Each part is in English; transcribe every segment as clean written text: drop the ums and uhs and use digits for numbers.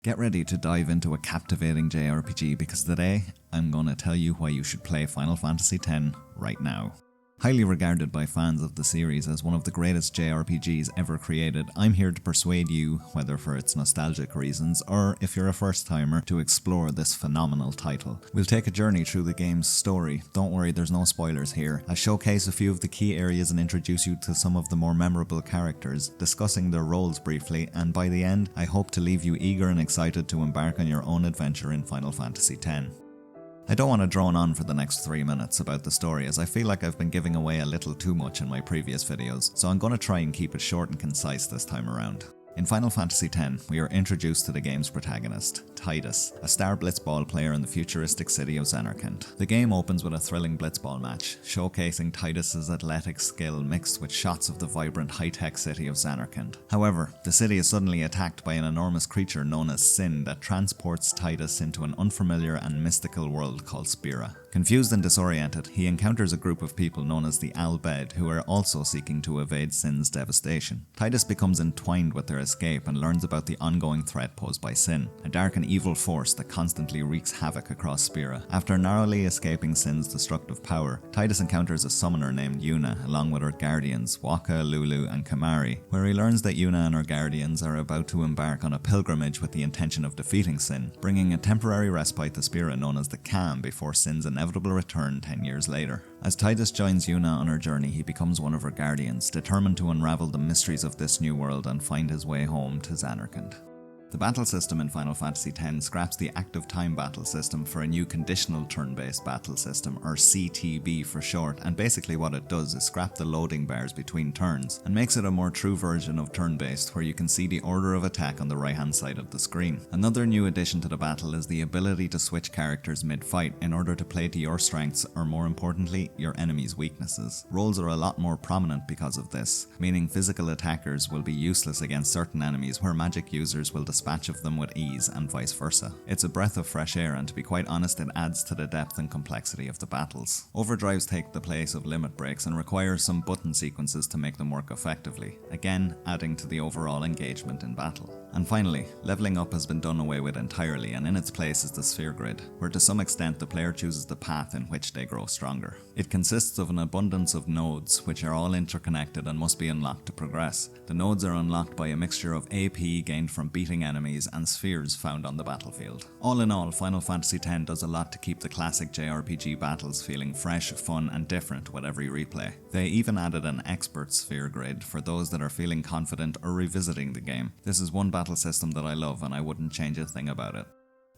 Get ready to dive into a captivating JRPG because today I'm going to tell you why you should play Final Fantasy X right now. Highly regarded by fans of the series as one of the greatest JRPGs ever created, I'm here to persuade you, whether for its nostalgic reasons or if you're a first timer, to explore this phenomenal title. We'll take a journey through the game's story. Don't worry, there's no spoilers here. I'll showcase a few of the key areas and introduce you to some of the more memorable characters, discussing their roles briefly, and by the end, I hope to leave you eager and excited to embark on your own adventure in Final Fantasy X. I don't want to drone on for the next 3 minutes about the story, as I feel like I've been giving away a little too much in my previous videos, so I'm going to try and keep it short and concise this time around. In Final Fantasy X, we are introduced to the game's protagonist, Tidus, a star blitzball player in the futuristic city of Zanarkand. The game opens with a thrilling blitzball match, showcasing Tidus' athletic skill mixed with shots of the vibrant high-tech city of Zanarkand. However, the city is suddenly attacked by an enormous creature known as Sin that transports Tidus into an unfamiliar and mystical world called Spira. Confused and disoriented, he encounters a group of people known as the Al Bhed who are also seeking to evade Sin's devastation. Tidus becomes entwined with their escape and learns about the ongoing threat posed by Sin, a dark and evil force that constantly wreaks havoc across Spira. After narrowly escaping Sin's destructive power, Tidus encounters a summoner named Yuna along with her guardians Waka, Lulu and Kamari, where he learns that Yuna and her guardians are about to embark on a pilgrimage with the intention of defeating Sin, bringing a temporary respite to Spira known as the Calm before Sin's inevitable return 10 years later. As Tidus joins Yuna on her journey, he becomes one of her guardians, determined to unravel the mysteries of this new world and find his way home to Zanarkand. The battle system in Final Fantasy X scraps the active time battle system for a new conditional turn-based battle system, or CTB for short, and basically what it does is scrap the loading bars between turns, and makes it a more true version of turn-based where you can see the order of attack on the right-hand side of the screen. Another new addition to the battle is the ability to switch characters mid-fight in order to play to your strengths, or more importantly, your enemy's weaknesses. Roles are a lot more prominent because of this, meaning physical attackers will be useless against certain enemies where magic users will dispatch of them with ease and vice versa. It's a breath of fresh air, and to be quite honest, it adds to the depth and complexity of the battles. Overdrives take the place of limit breaks and require some button sequences to make them work effectively, again adding to the overall engagement in battle. And finally, leveling up has been done away with entirely, and in its place is the sphere grid, where to some extent the player chooses the path in which they grow stronger. It consists of an abundance of nodes, which are all interconnected and must be unlocked to progress. The nodes are unlocked by a mixture of AP gained from beating enemies and spheres found on the battlefield. All in all, Final Fantasy X does a lot to keep the classic JRPG battles feeling fresh, fun and different with every replay. They even added an expert sphere grid for those that are feeling confident or revisiting the game. This is one battle system that I love and I wouldn't change a thing about it.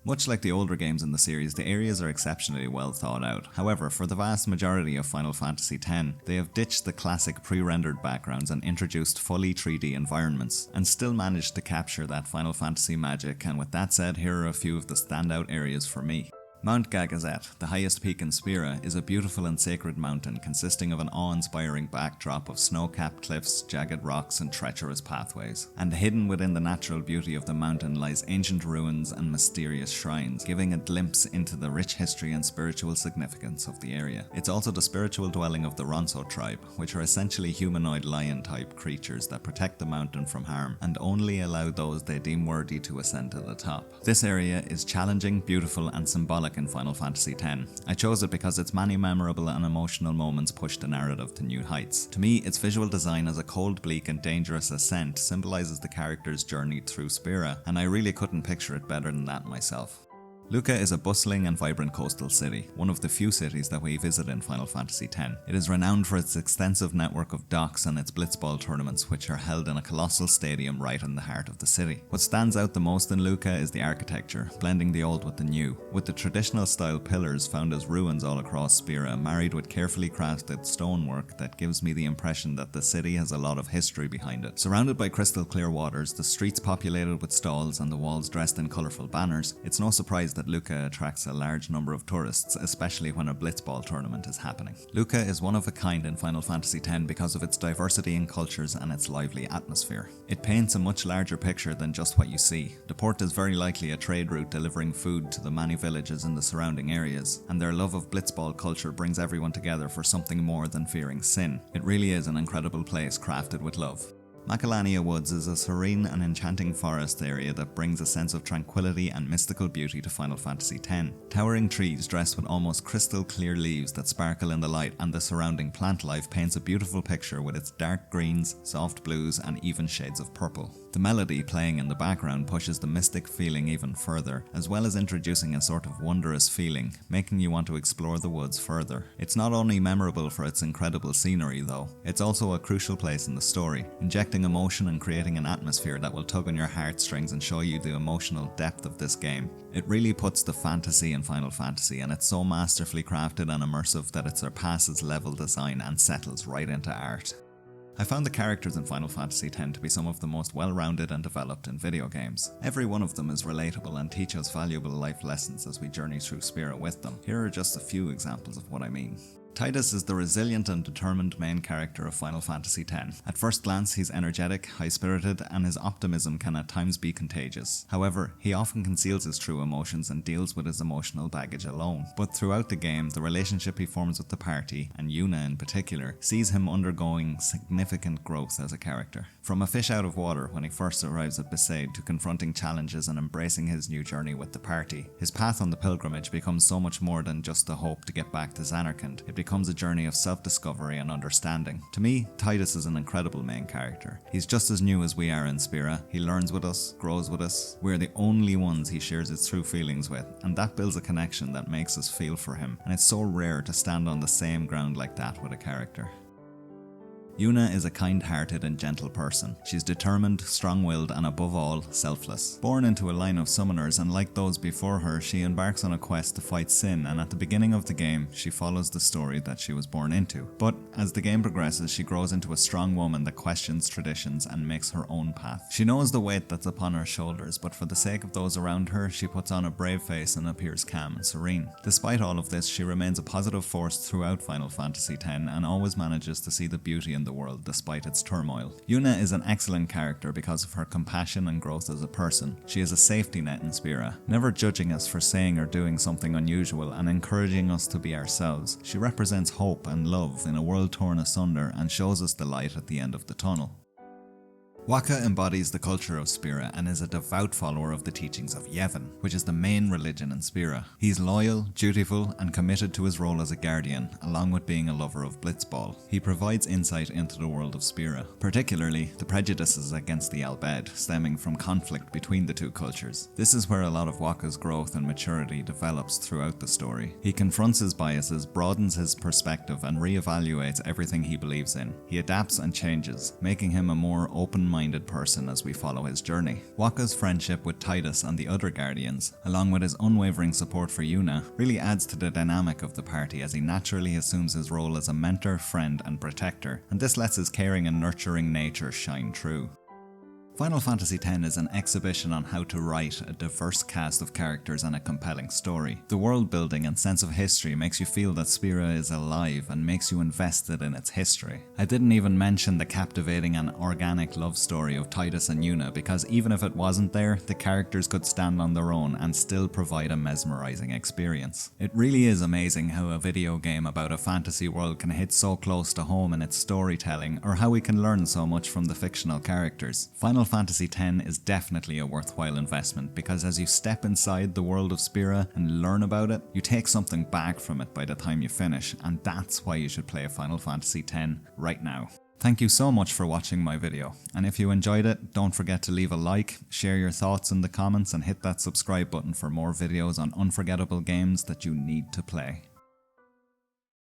Much like the older games in the series, the areas are exceptionally well thought out. However, for the vast majority of Final Fantasy X, they have ditched the classic pre-rendered backgrounds and introduced fully 3D environments, and still managed to capture that Final Fantasy magic, and with that said, here are a few of the standout areas for me. Mount Gagazet, the highest peak in Spira, is a beautiful and sacred mountain consisting of an awe-inspiring backdrop of snow-capped cliffs, jagged rocks and treacherous pathways. And hidden within the natural beauty of the mountain lies ancient ruins and mysterious shrines, giving a glimpse into the rich history and spiritual significance of the area. It's also the spiritual dwelling of the Ronso tribe, which are essentially humanoid lion-type creatures that protect the mountain from harm and only allow those they deem worthy to ascend to the top. This area is challenging, beautiful and symbolic in Final Fantasy X. I chose it because its many memorable and emotional moments push the narrative to new heights. To me, its visual design as a cold, bleak and dangerous ascent symbolizes the character's journey through Spira, and I really couldn't picture it better than that myself. Luca is a bustling and vibrant coastal city, one of the few cities that we visit in Final Fantasy X. It is renowned for its extensive network of docks and its blitzball tournaments, which are held in a colossal stadium right in the heart of the city. What stands out the most in Luca is the architecture, blending the old with the new, with the traditional style pillars found as ruins all across Spira, married with carefully crafted stonework that gives me the impression that the city has a lot of history behind it. Surrounded by crystal clear waters, the streets populated with stalls and the walls dressed in colourful banners, it's no surprise that Luca attracts a large number of tourists, especially when a blitzball tournament is happening. Luca is one of a kind in Final Fantasy X because of its diversity in cultures and its lively atmosphere. It paints a much larger picture than just what you see. The port is very likely a trade route delivering food to the many villages in the surrounding areas, and their love of blitzball culture brings everyone together for something more than fearing Sin. It really is an incredible place crafted with love. Macalania Woods is a serene and enchanting forest area that brings a sense of tranquility and mystical beauty to Final Fantasy X. Towering trees dressed with almost crystal clear leaves that sparkle in the light, and the surrounding plant life paints a beautiful picture with its dark greens, soft blues and even shades of purple. The melody playing in the background pushes the mystic feeling even further, as well as introducing a sort of wondrous feeling, making you want to explore the woods further. It's not only memorable for its incredible scenery though, it's also a crucial place in the story, injecting emotion and creating an atmosphere that will tug on your heartstrings and show you the emotional depth of this game. It really puts the fantasy in Final Fantasy, and it's so masterfully crafted and immersive that it surpasses level design and settles right into art. I found the characters in Final Fantasy X to be some of the most well-rounded and developed in video games. Every one of them is relatable and teach us valuable life lessons as we journey through Spira with them. Here are just a few examples of what I mean. Tidus is the resilient and determined main character of Final Fantasy X. At first glance, he's energetic, high-spirited, and his optimism can at times be contagious. However, he often conceals his true emotions and deals with his emotional baggage alone. But throughout the game, the relationship he forms with the party, and Yuna in particular, sees him undergoing significant growth as a character. From a fish out of water when he first arrives at Besaid to confronting challenges and embracing his new journey with the party, his path on the pilgrimage becomes so much more than just the hope to get back to Zanarkand. It becomes a journey of self-discovery and understanding. To me, Tidus is an incredible main character. He's just as new as we are in Spira. He learns with us, grows with us. We're the only ones he shares his true feelings with, and that builds a connection that makes us feel for him, and it's so rare to stand on the same ground like that with a character. Yuna is a kind-hearted and gentle person. She's determined, strong-willed, and above all, selfless. Born into a line of summoners, and like those before her, she embarks on a quest to fight sin, and at the beginning of the game, she follows the story that she was born into. But as the game progresses, she grows into a strong woman that questions traditions and makes her own path. She knows the weight that's upon her shoulders, but for the sake of those around her, she puts on a brave face and appears calm and serene. Despite all of this, she remains a positive force throughout Final Fantasy X, and always manages to see the beauty in the world despite its turmoil. Yuna is an excellent character because of her compassion and growth as a person. She is a safety net in Spira, never judging us for saying or doing something unusual and encouraging us to be ourselves. She represents hope and love in a world torn asunder and shows us the light at the end of the tunnel. Wakka embodies the culture of Spira and is a devout follower of the teachings of Yevon, which is the main religion in Spira. He's loyal, dutiful, and committed to his role as a guardian, along with being a lover of Blitzball. He provides insight into the world of Spira, particularly the prejudices against the Al Bhed, stemming from conflict between the two cultures. This is where a lot of Wakka's growth and maturity develops throughout the story. He confronts his biases, broadens his perspective, and re-evaluates everything he believes in. He adapts and changes, making him a more open-minded person as we follow his journey. Wakka's friendship with Tidus and the other Guardians, along with his unwavering support for Yuna, really adds to the dynamic of the party as he naturally assumes his role as a mentor, friend, and protector, and this lets his caring and nurturing nature shine through. Final Fantasy X is an exhibition on how to write a diverse cast of characters and a compelling story. The world building and sense of history makes you feel that Spira is alive and makes you invested in its history. I didn't even mention the captivating and organic love story of Tidus and Yuna, because even if it wasn't there, the characters could stand on their own and still provide a mesmerizing experience. It really is amazing how a video game about a fantasy world can hit so close to home in its storytelling, or how we can learn so much from the fictional characters. Final Fantasy X is definitely a worthwhile investment, because as you step inside the world of Spira and learn about it, you take something back from it by the time you finish, and that's why you should play Final Fantasy X right now. Thank you so much for watching my video, and if you enjoyed it, don't forget to leave a like, share your thoughts in the comments, and hit that subscribe button for more videos on unforgettable games that you need to play.